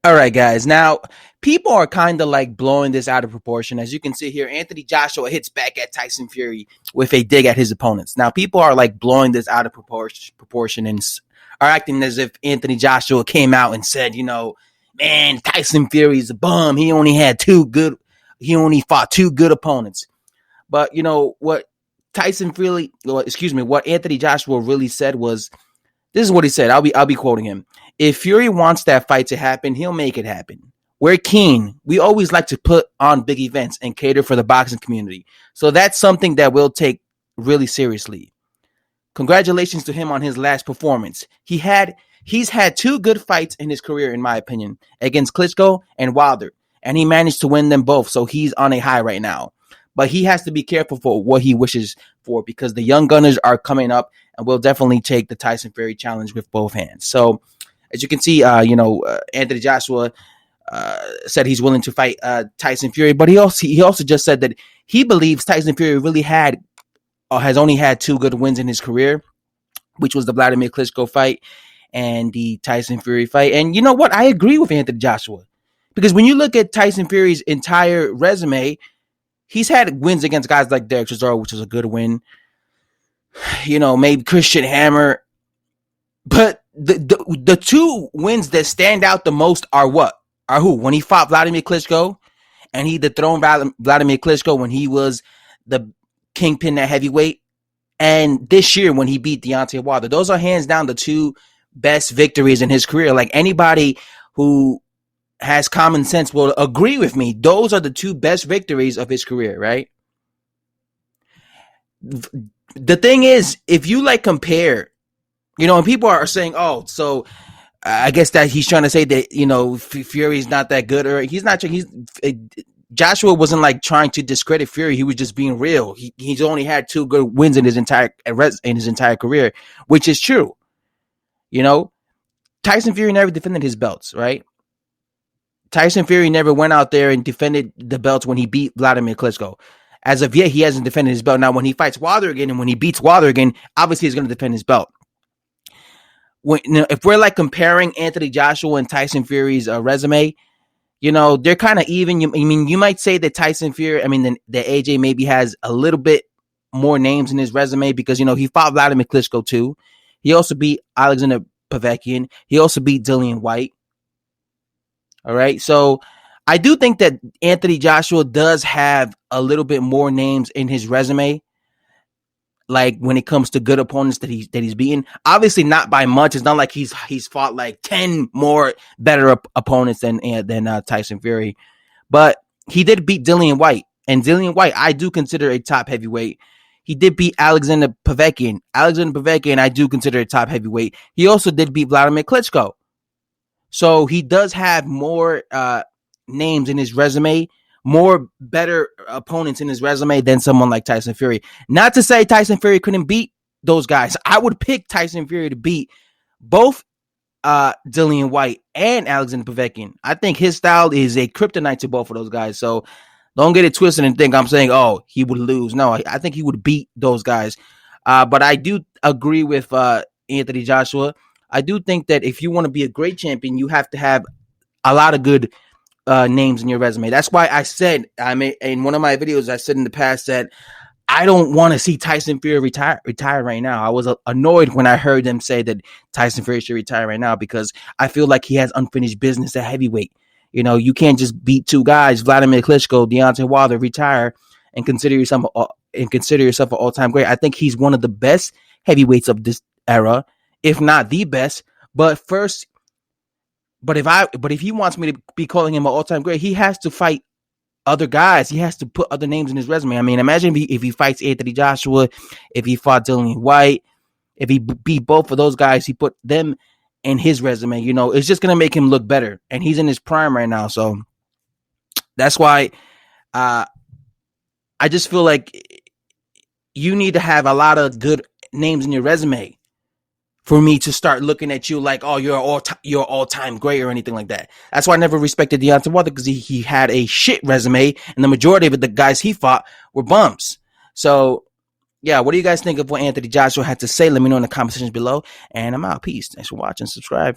All right, guys. Now, people are kind of like blowing this out of proportion. As you can see here, Anthony Joshua hits back at Tyson Fury with a dig at his opponents. Now, people are like blowing this out of proportion and are acting as if Anthony Joshua came out and said, man, Tyson Fury's a bum. He only fought two good opponents. But what what Anthony Joshua really said was, this is what he said. I'll be quoting him. If Fury wants that fight to happen, he'll make it happen. We're keen. We always like to put on big events and cater for the boxing community. So that's something that we'll take really seriously. Congratulations to him on his last performance. He's had two good fights in his career, in my opinion, against Klitschko and Wilder, and he managed to win them both. So he's on a high right now. But he has to be careful for what he wishes for, because the young gunners are coming up, and we'll definitely take the Tyson Fury challenge with both hands. So, as you can see, Anthony Joshua said he's willing to fight Tyson Fury, but he also just said that he believes Tyson Fury really has only had two good wins in his career, which was the Vladimir Klitschko fight and the Tyson Fury fight. And you know what? I agree with Anthony Joshua, because when you look at Tyson Fury's entire resume, he's had wins against guys like Derek Chisora, which is a good win. Maybe Christian Hammer. But the two wins that stand out the most are what? Are who? When he fought Vladimir Klitschko, and he dethroned Vladimir Klitschko when he was the kingpin at heavyweight. And this year when he beat Deontay Wilder. Those are hands down the two best victories in his career. Like, anybody who has common sense will agree with me. Those are the two best victories of his career, right? The thing is, if you compare, and people are saying, oh, so I guess that he's trying to say that, Fury's not that good, or he's not. Joshua wasn't trying to discredit Fury. He was just being real. He's only had two good wins in his entire career, which is true. Tyson Fury never defended his belts, right? Tyson Fury never went out there and defended the belts when he beat Vladimir Klitschko. As of yet, he hasn't defended his belt. Now, when he fights Wilder again and when he beats Wilder again, obviously he's going to defend his belt. If we're comparing Anthony Joshua and Tyson Fury's resume, they're kind of even. You might say that Tyson Fury, that AJ maybe has a little bit more names in his resume because, he fought Vladimir Klitschko too. He also beat Alexander Povetkin. He also beat Dillian White. All right. So I do think that Anthony Joshua does have a little bit more names in his resume. When it comes to good opponents that he's beaten, obviously not by much. It's not like he's fought 10 more better opponents than Tyson Fury, but he did beat Dillian White, and Dillian White I do consider a top heavyweight. He did beat Alexander Povetkin. I do consider a top heavyweight. He also did beat Vladimir Klitschko, so he does have more names in his resume, more better opponents in his resume than someone like Tyson Fury. Not to say Tyson Fury couldn't beat those guys. I would pick Tyson Fury to beat both Dillian White and Alexander Povetkin. I think his style is a kryptonite to both of those guys. So don't get it twisted and think I'm saying, oh, he would lose. No, I think he would beat those guys. But I do agree with Anthony Joshua. I do think that if you want to be a great champion, you have to have a lot of good names in your resume. That's why I said, in one of my videos, I said in the past that I don't want to see Tyson Fury retire right now. I was annoyed when I heard them say that Tyson Fury should retire right now, because I feel like he has unfinished business at heavyweight. You can't just beat two guys, Vladimir Klitschko, Deontay Wilder, retire and consider yourself an all-time great. I think he's one of the best heavyweights of this era, if not the best. But if he wants me to be calling him an all-time great, he has to fight other guys. He has to put other names in his resume. Imagine if he fights Anthony Joshua, if he fought Dillian White, if he beat both of those guys, he put them in his resume. It's just going to make him look better. And he's in his prime right now. So that's why I just feel like you need to have a lot of good names in your resume for me to start looking at you like, oh, you're all-time great or anything like that. That's why I never respected Deontay Wilder, because he had a shit resume, and the majority of the guys he fought were bums. So, yeah, what do you guys think of what Anthony Joshua had to say? Let me know in the comment sections below, and I'm out. Peace. Thanks for watching. Subscribe.